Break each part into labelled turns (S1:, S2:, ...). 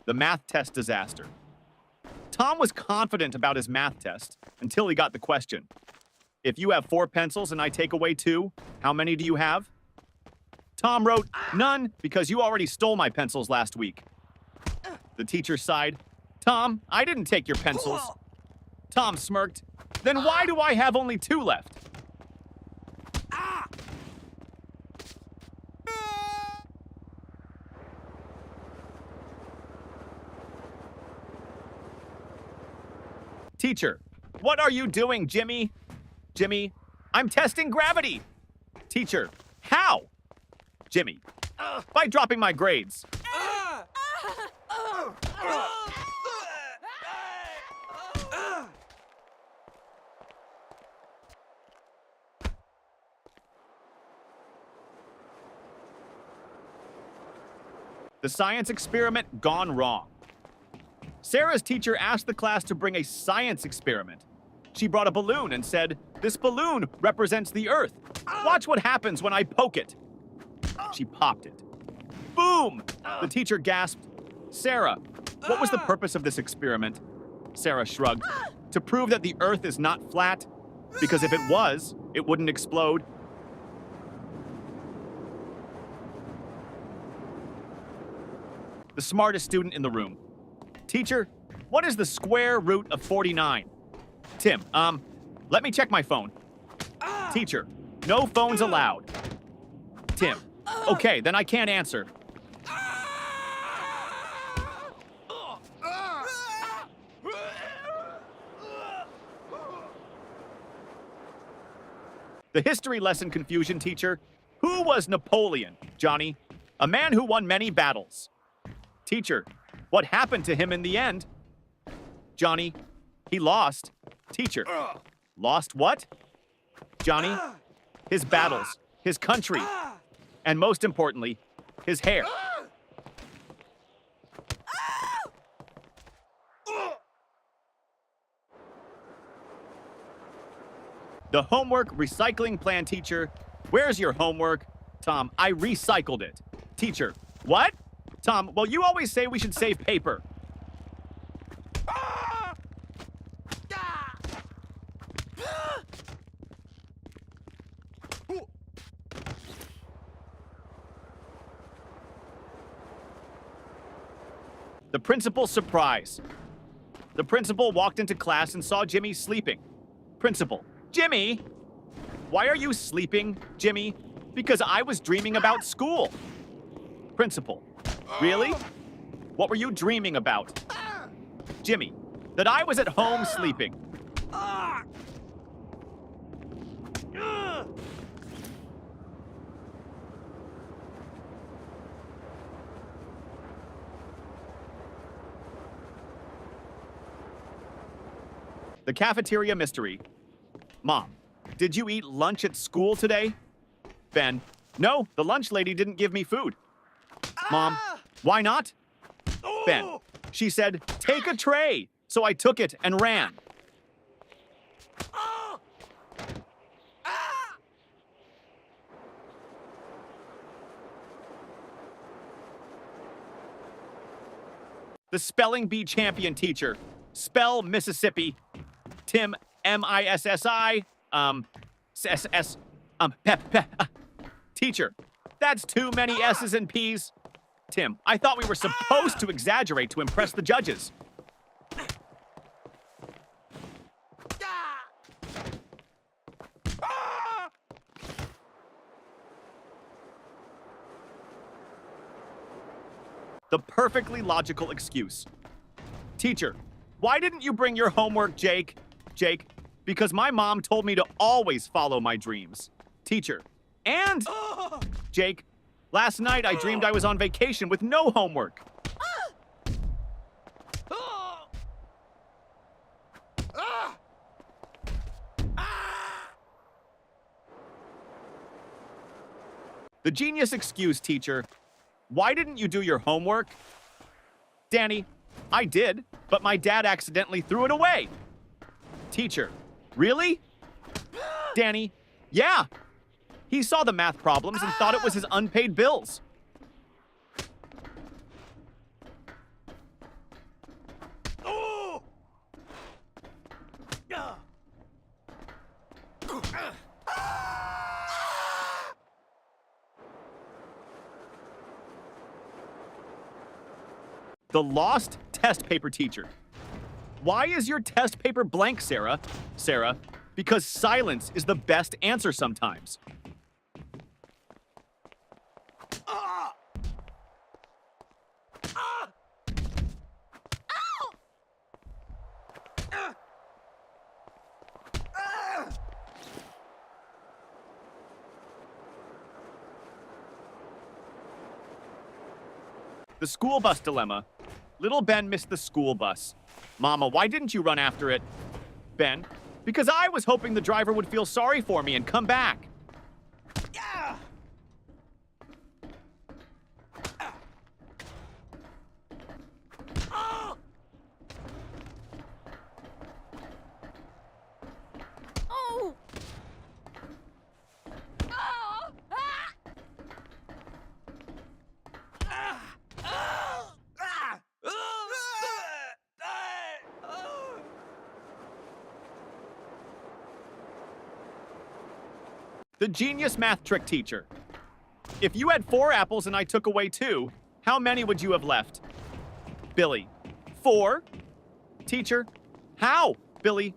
S1: The math test disaster. Tom was confident about his math test until he got the question. If you have 4 pencils and I take away 2, how many do you have? Tom wrote, none, because you already stole my pencils last week. The teacher sighed. Tom, I didn't take your pencils. Tom smirked. Then why do I have only 2 left? Teacher, what are you doing, Jimmy? Jimmy, I'm testing gravity. Teacher, how? Jimmy, by dropping my grades. The science experiment gone wrong. Sarah's teacher asked the class to bring a science experiment. She brought a balloon and said, "This balloon represents the Earth. Watch what happens when I poke it." She popped it. Boom! The teacher gasped, "Sarah, what was the purpose of this experiment?" Sarah shrugged. "To prove that the Earth is not flat, because if it was, it wouldn't explode." The smartest student in the room. Teacher, what is the square root of 49? Tim, let me check my phone. Teacher, no phones allowed. Tim, okay, then I can't answer. The history lesson confusion teacher. Who was Napoleon, Johnny? A man who won many battles. Teacher, what happened to him in the end? Johnny, he lost. Teacher, lost what? Johnny, his battles, his country, and most importantly, his hair. The homework recycling plan teacher. Where's your homework? Tom, I recycled it. Teacher, what? Tom, well, you always say we should save paper. The principal's surprise. The principal walked into class and saw Jimmy sleeping. Principal, Jimmy! Why are you sleeping, Jimmy? Because I was dreaming about school. Principal, really? What were you dreaming about? Jimmy, that I was at home sleeping. The cafeteria mystery. Mom, did you eat lunch at school today? Ben, no, the lunch lady didn't give me food. Mom, why not? Ben, she said, take a tray. So I took it and ran. The spelling bee champion teacher. Spell Mississippi. Tim, M-I-S-S-I, S-S, Teacher, that's too many S's and P's. Tim, I thought we were supposed to exaggerate to impress the judges. The perfectly logical excuse. Teacher, why didn't you bring your homework, Jake? Jake, because my mom told me to always follow my dreams. Teacher, and Jake, last night I dreamed I was on vacation with no homework. The genius excuse, teacher. Why didn't you do your homework? Danny, I did, but my dad accidentally threw it away. Teacher, really? Danny, yeah. He saw the math problems and thought it was his unpaid bills. The lost test paper teacher. Why is your test paper blank, Sarah? Sarah, because silence is the best answer sometimes. The school bus dilemma. Little Ben missed the school bus. Mama, why didn't you run after it? Ben, because I was hoping the driver would feel sorry for me and come back. Yeah. Oh. Oh. The genius math trick teacher. If you had 4 apples and I took away 2, how many would you have left? Billy, 4? Teacher, how? Billy,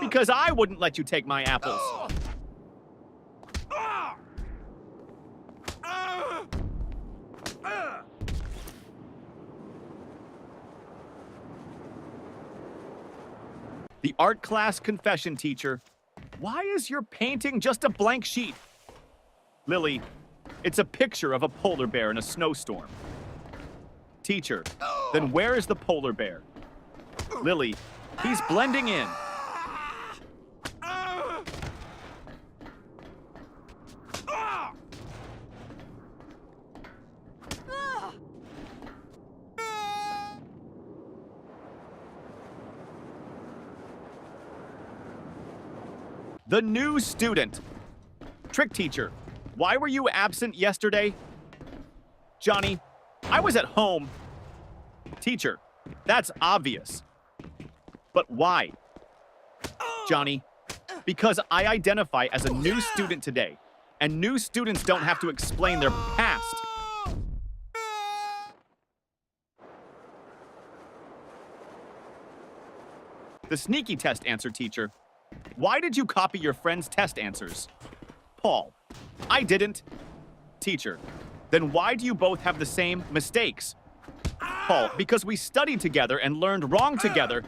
S1: because I wouldn't let you take my apples. The art class confession teacher. Why is your painting just a blank sheet? Lily, it's a picture of a polar bear in a snowstorm. Teacher, then where is the polar bear? Lily, he's blending in. The new student. Trick teacher, why were you absent yesterday? Johnny, I was at home. Teacher, that's obvious. But why? Johnny, because I identify as a new student today, and new students don't have to explain their past. The sneaky test answer teacher. Why did you copy your friend's test answers? Paul, I didn't. Teacher, then why do you both have the same mistakes? Paul, because we studied together and learned wrong together.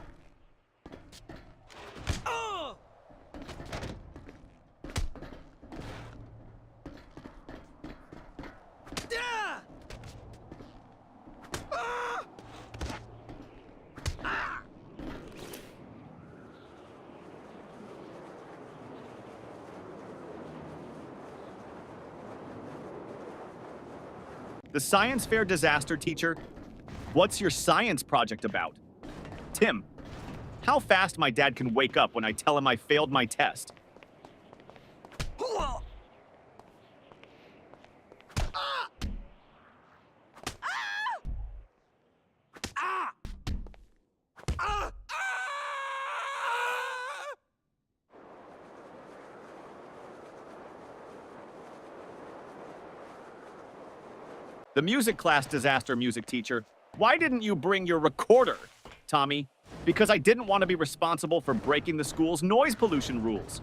S1: The science fair disaster teacher. What's your science project about? Tim, how fast my dad can wake up when I tell him I failed my test. The music class disaster music teacher. Why didn't you bring your recorder? Tommy, because I didn't want to be responsible for breaking the school's noise pollution rules.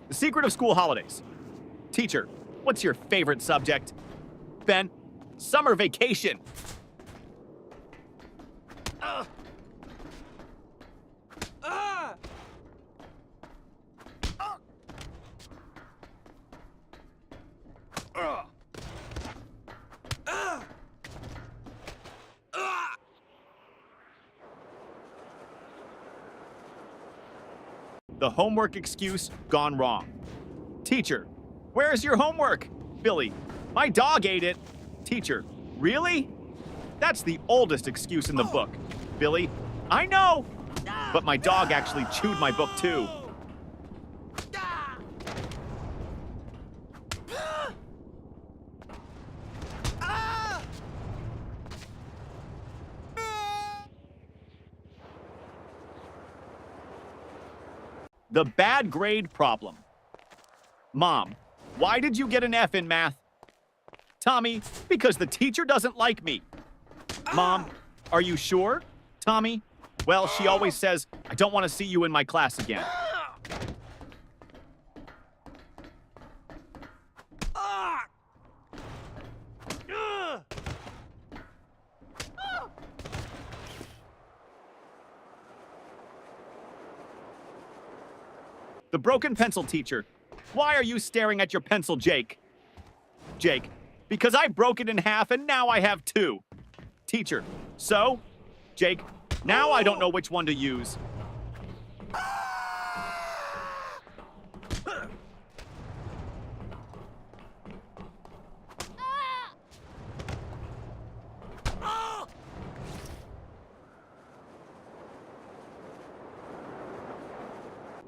S1: The secret of school holidays. Teacher, what's your favorite subject? Ben, summer vacation. The homework excuse gone wrong. Teacher, where's your homework? Billy, my dog ate it. Teacher, really? That's the oldest excuse in the book. Billy, I know. But my dog actually chewed my book too. The bad grade problem. Mom, why did you get an F in math? Tommy, because the teacher doesn't like me. Mom, are you sure? Tommy, well, she always says, I don't want to see you in my class again. The broken pencil teacher. Why are you staring at your pencil, Jake? Jake, because I broke it in half and now I have two. Teacher, so? Jake, now I don't know which one to use.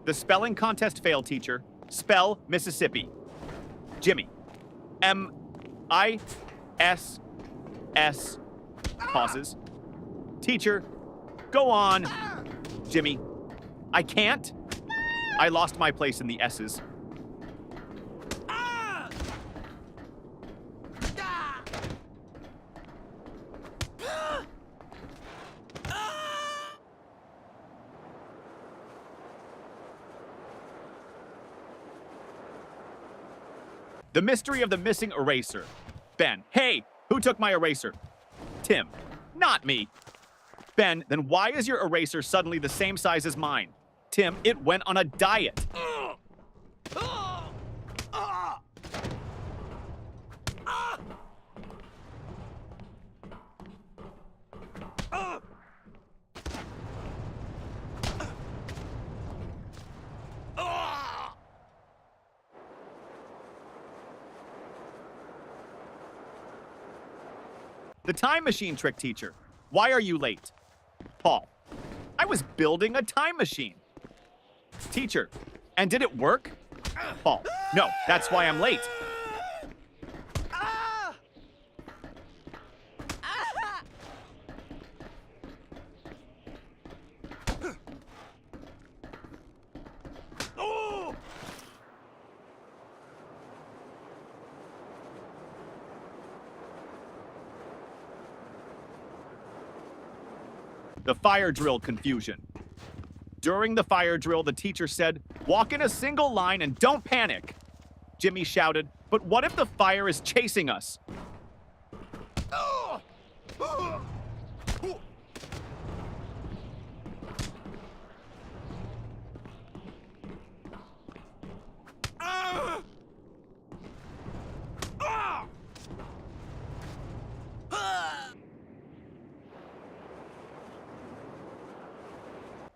S1: The spelling contest failed, teacher. Spell Mississippi. Jimmy. M-I-S-S. Pauses. Teacher, go on. Jimmy. I can't. I lost my place in the S's. The mystery of the missing eraser. Ben, hey, who took my eraser? Tim, not me. Ben, then why is your eraser suddenly the same size as mine? Tim, it went on a diet. The time machine trick teacher. Why are you late? Paul. I was building a time machine. Teacher. And did it work? Paul. No, that's why I'm late. The fire drill confusion. During the fire drill, the teacher said, walk in a single line and don't panic. Jimmy shouted, but what if the fire is chasing us?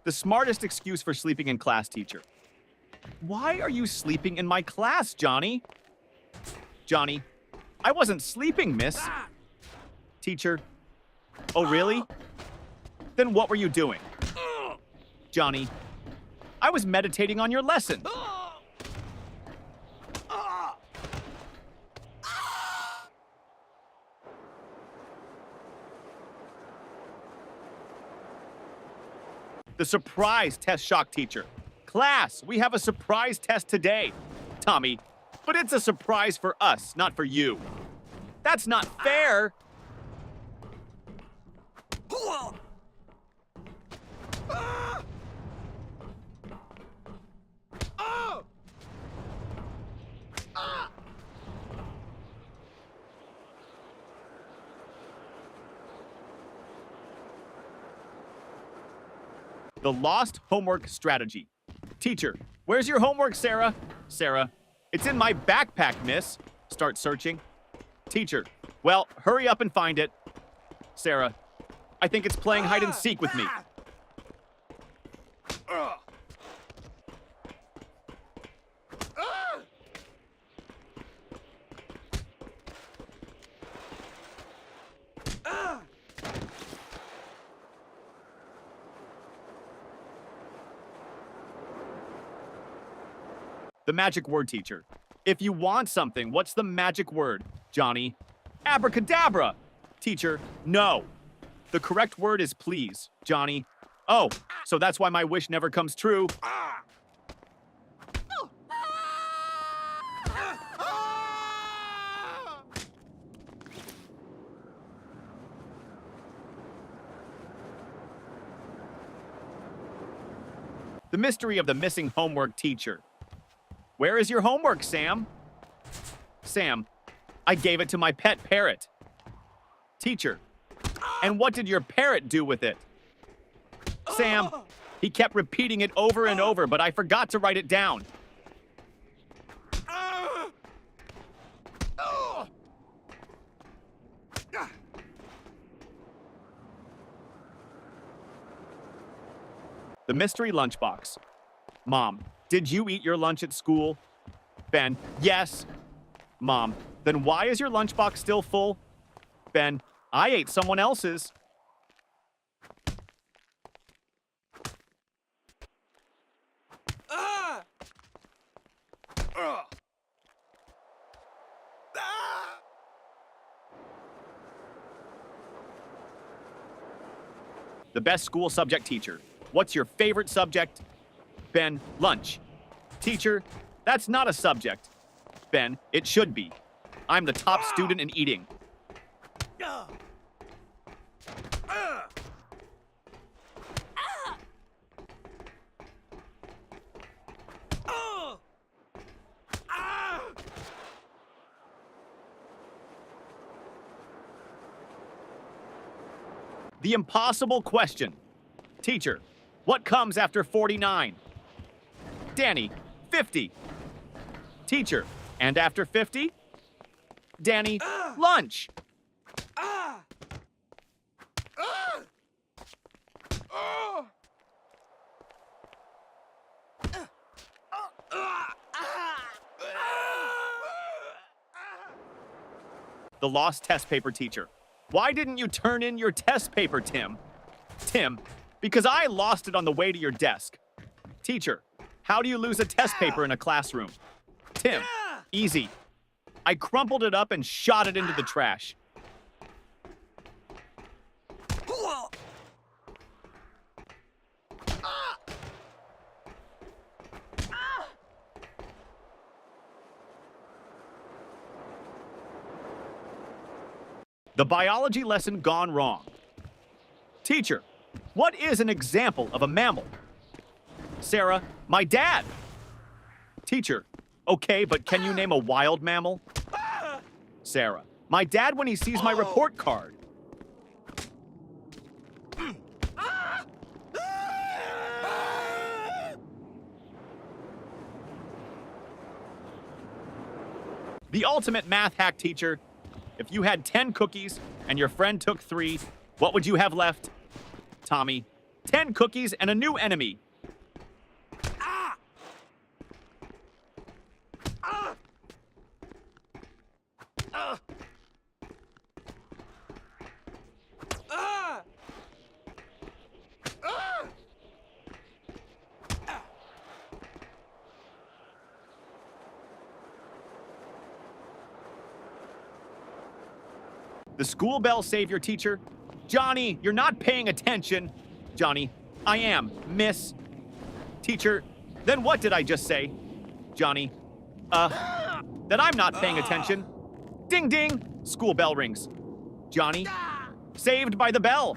S1: The smartest excuse for sleeping in class, teacher. Why are you sleeping in my class, Johnny? Johnny, I wasn't sleeping, miss. Teacher, oh really? Then what were you doing? Johnny, I was meditating on your lesson. The surprise test shock teacher. Class, we have a surprise test today. Tommy, but it's a surprise for us, not for you. That's not fair. The lost homework strategy. Teacher, where's your homework, Sarah? Sarah, it's in my backpack, miss. Start searching. Teacher, well, hurry up and find it. Sarah, I think it's playing hide and seek with me. The magic word, teacher. If you want something, what's the magic word, Johnny? Abracadabra! Teacher, no. The correct word is please, Johnny. Oh, so that's why my wish never comes true. The mystery of the missing homework teacher. Where is your homework, Sam? Sam, I gave it to my pet parrot. Teacher, and what did your parrot do with it? Sam, he kept repeating it over and over, but I forgot to write it down. The mystery lunchbox. Mom, did you eat your lunch at school? Ben, yes. Mom, then why is your lunchbox still full? Ben, I ate someone else's. The best school subject teacher. What's your favorite subject? Ben, lunch. Teacher, that's not a subject. Ben, it should be. I'm the top student in eating. The impossible question. Teacher, what comes after 49? Danny, 50. Teacher, and after 50? Danny, lunch. The lost test paper teacher. Why didn't you turn in your test paper, Tim? Tim, because I lost it on the way to your desk. Teacher, how do you lose a test paper in a classroom? Tim, easy. I crumpled it up and shot it into the trash. The biology lesson gone wrong. Teacher, what is an example of a mammal? Sarah, my dad. Teacher, okay, but can you name a wild mammal? Sarah, my dad when he sees my report card. The ultimate math hack teacher. If you had 10 cookies and your friend took 3, what would you have left? Tommy, 10 cookies and a new enemy. The school bell saved your teacher. Johnny, you're not paying attention. Johnny, I am, miss. Teacher, then what did I just say? Johnny, that I'm not paying attention. Ding ding, school bell rings. Johnny, saved by the bell.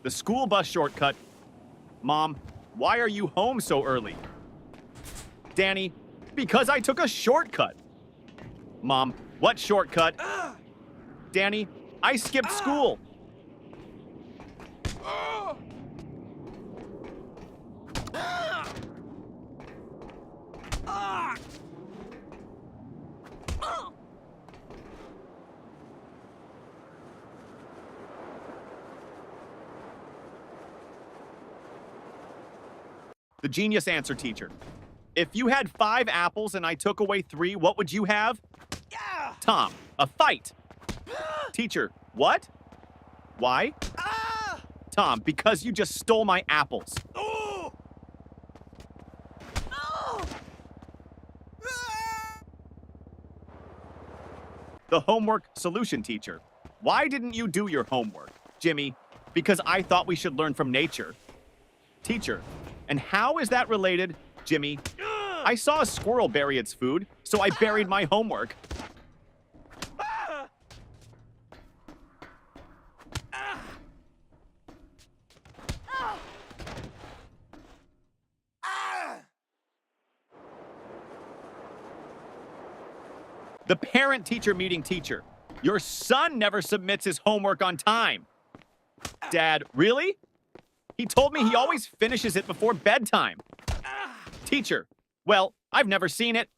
S1: The school bus shortcut. Mom, why are you home so early? Danny, because I took a shortcut. Mom, what shortcut? Danny, I skipped school. The genius answer teacher. If you had 5 apples and I took away 3, what would you have? Tom, a fight. Teacher, what? Why? Tom, because you just stole my apples. The homework solution teacher. Why didn't you do your homework? Jimmy, because I thought we should learn from nature. Teacher, and how is that related? Jimmy, I saw a squirrel bury its food, so I buried my homework. The parent-teacher meeting teacher. Your son never submits his homework on time. Dad, really? He told me he always finishes it before bedtime. Teacher, well, I've never seen it.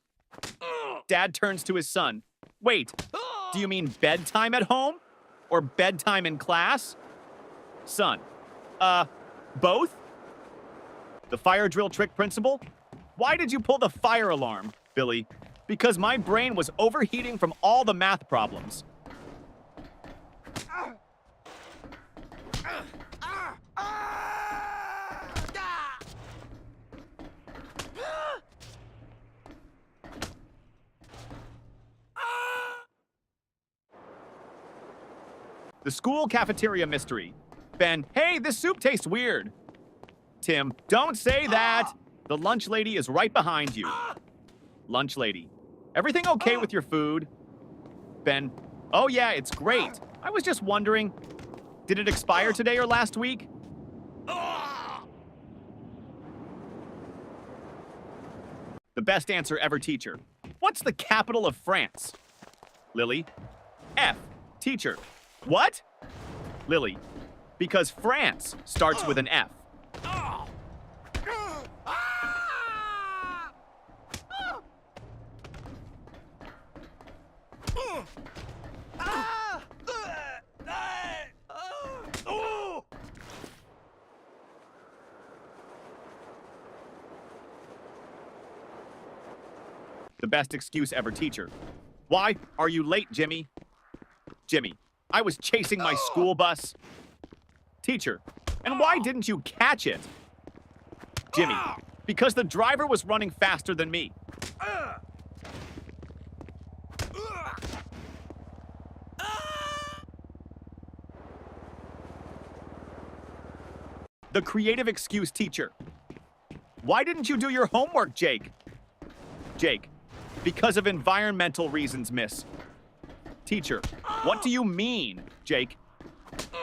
S1: Dad turns to his son. Wait, do you mean bedtime at home? Or bedtime in class? Son, both? The fire drill trick principal? Why did you pull the fire alarm, Billy? Because my brain was overheating from all the math problems. The school cafeteria mystery. Ben, hey, this soup tastes weird. Tim, don't say that. The lunch lady is right behind you. Lunch lady, everything okay with your food? Ben, oh yeah, it's great. I was just wondering, did it expire today or last week? The best answer ever teacher. What's the capital of France? Lily, F. Teacher, what? Lily, because France starts with an F. The best excuse ever teacher. Why are you late, Jimmy? Jimmy, I was chasing my school bus. Teacher, and why didn't you catch it? Jimmy, because the driver was running faster than me. The creative excuse teacher. Why didn't you do your homework, Jake? Jake, because of environmental reasons, miss. Teacher, what do you mean, Jake?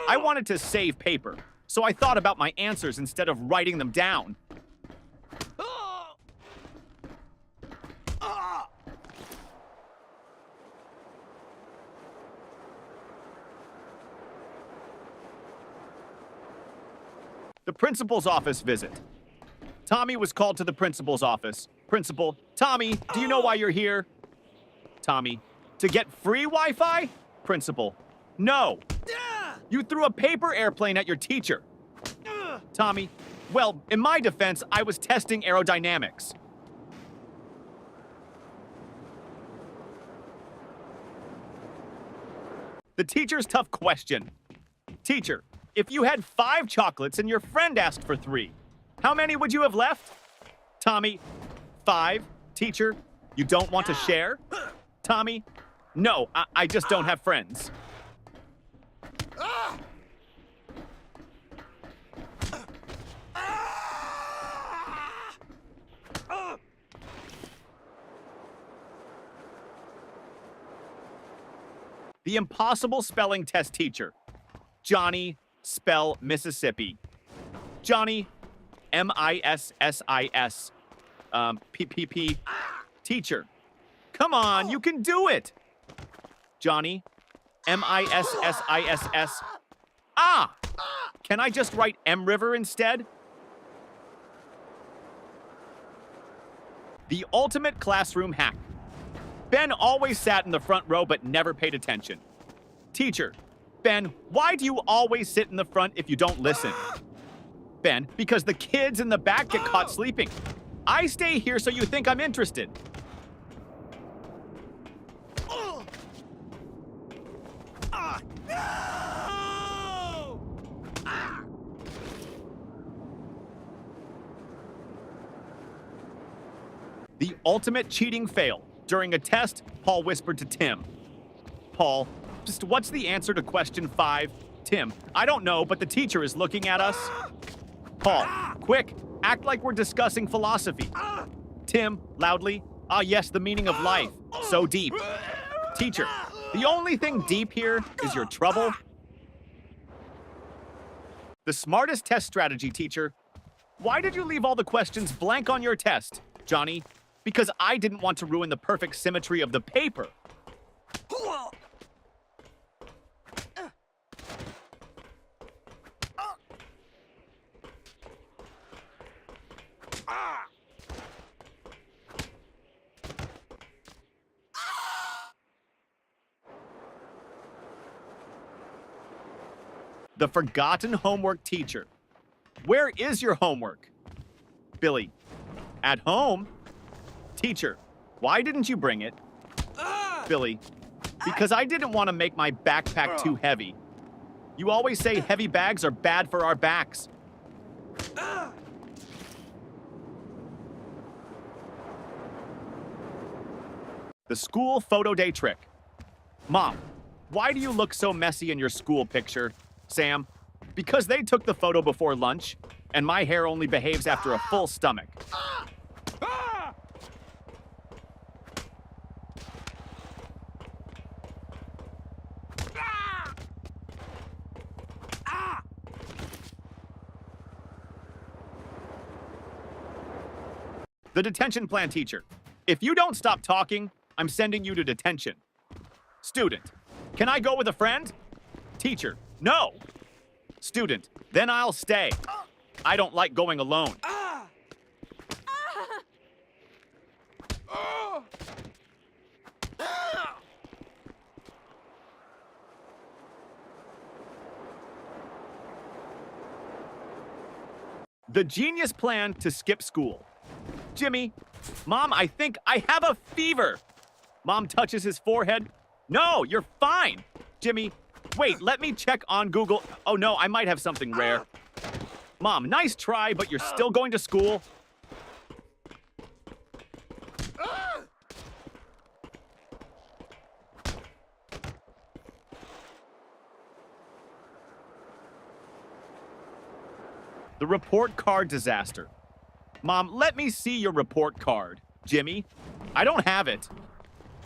S1: I wanted to save paper, so I thought about my answers instead of writing them down. The principal's office visit. Tommy was called to the principal's office. Principal, Tommy, do you know why you're here? Tommy, to get free Wi-Fi? Principal, no. You threw a paper airplane at your teacher. Tommy, well, in my defense, I was testing aerodynamics. The teacher's tough question. Teacher, if you had 5 chocolates and your friend asked for 3, how many would you have left? Tommy, 5. Teacher, you don't want to share? Tommy, no, I just don't have friends. The impossible spelling test teacher. Johnny, spell Mississippi. Johnny, M-I-S-S-I-S. P-P-P. Teacher. Come on, you can do it. Johnny, M-I-S-S-I-S-S. Ah! Can I just write M River instead? The ultimate classroom hack. Ben always sat in the front row but never paid attention. Teacher, Ben, why do you always sit in the front if you don't listen? Ben, because the kids in the back get caught sleeping. I stay here so you think I'm interested. The ultimate cheating fail. During a test, Paul whispered to Tim. Paul, just what's the answer to question 5? Tim, I don't know, but the teacher is looking at us. Paul, quick, act like we're discussing philosophy. Tim, loudly, ah yes, the meaning of life. So deep. Teacher, the only thing deep here is your trouble. The smartest test strategy, teacher. Why did you leave all the questions blank on your test, Johnny? Because I didn't want to ruin the perfect symmetry of the paper. The forgotten homework teacher. Where is your homework? Billy. At home? Teacher. Why didn't you bring it? Billy. Because I didn't want to make my backpack too heavy. You always say heavy bags are bad for our backs. The school photo day trick. Mom, why do you look so messy in your school picture? Sam, because they took the photo before lunch, and my hair only behaves after a full stomach. The detention plan teacher. If you don't stop talking, I'm sending you to detention. Student, can I go with a friend? Teacher, no. Student, then I'll stay. I don't like going alone. The genius plan to skip school. Jimmy, Mom, I think I have a fever. Mom touches his forehead. No, you're fine. Jimmy, wait, let me check on Google. Oh no, I might have something rare. Mom, nice try, but you're still going to school. The report card disaster. Mom, let me see your report card. Jimmy, I don't have it.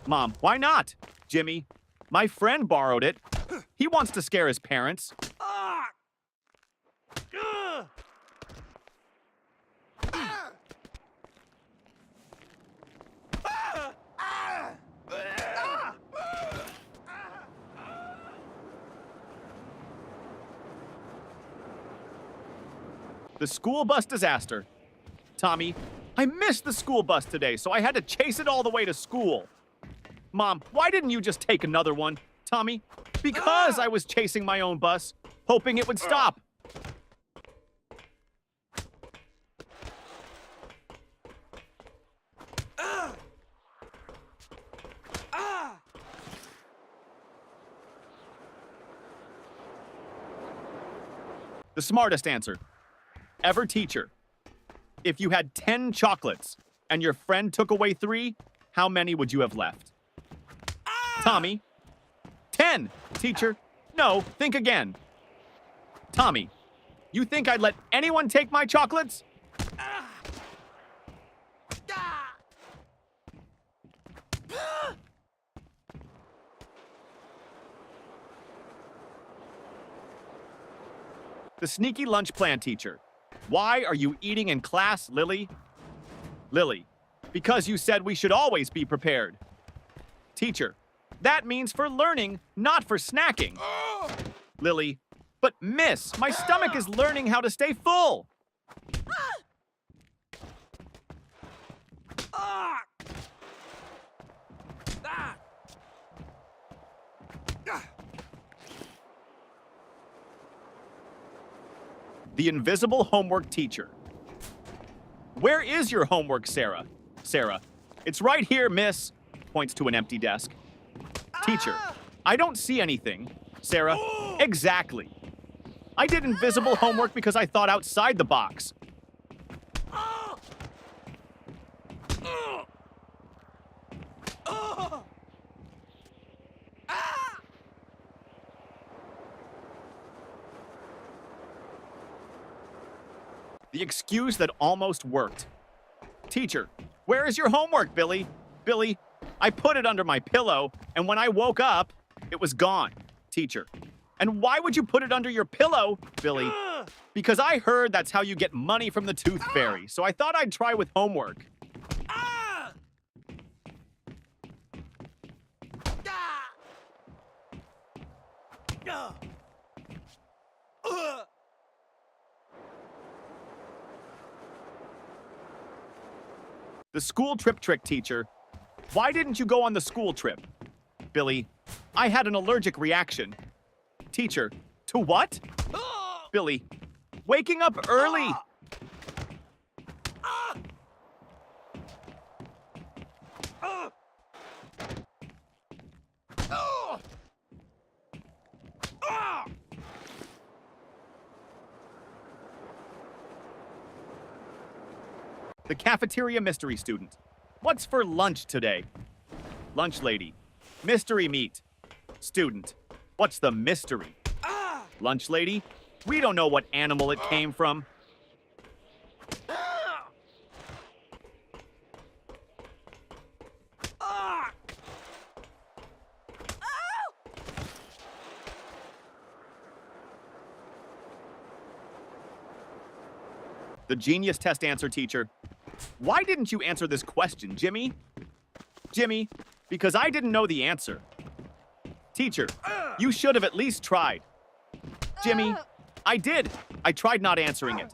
S1: Mom, why not? Jimmy, my friend borrowed it. He wants to scare his parents. The school bus disaster. Tommy, I missed the school bus today, so I had to chase it all the way to school. Mom, why didn't you just take another one? Tommy, because I was chasing my own bus, hoping it would stop. The smartest answer. Ever teacher. If you had 10 chocolates and your friend took away 3, how many would you have left? Tommy. 10, teacher. No, think again. Tommy, you think I'd let anyone take my chocolates? The sneaky lunch plan teacher. Why are you eating in class, Lily? Lily, because you said we should always be prepared. Teacher, that means for learning, not for snacking. Lily, but miss, my stomach is learning how to stay full. The invisible homework teacher. Where is your homework, Sarah? Sarah, it's right here, miss. Points to an empty desk. Teacher, I don't see anything. Sarah, exactly. I did invisible homework because I thought outside the box. The excuse that almost worked. Teacher, where is your homework, Billy? Billy, I put it under my pillow, and when I woke up, it was gone. Teacher, and why would you put it under your pillow, Billy? Because I heard that's how you get money from the Tooth Fairy, so I thought I'd try with homework. The school trip trick, teacher. Why didn't you go on the school trip? Billy, I had an allergic reaction. Teacher, to what? Billy, waking up early. The cafeteria mystery student. What's for lunch today? Lunch lady. Mystery meat. Student. What's the mystery? Lunch lady. We don't know what animal it came from. The genius test answer, teacher. Why didn't you answer this question, Jimmy? Jimmy, because I didn't know the answer. Teacher, you should have at least tried. Jimmy, I did. I tried not answering it.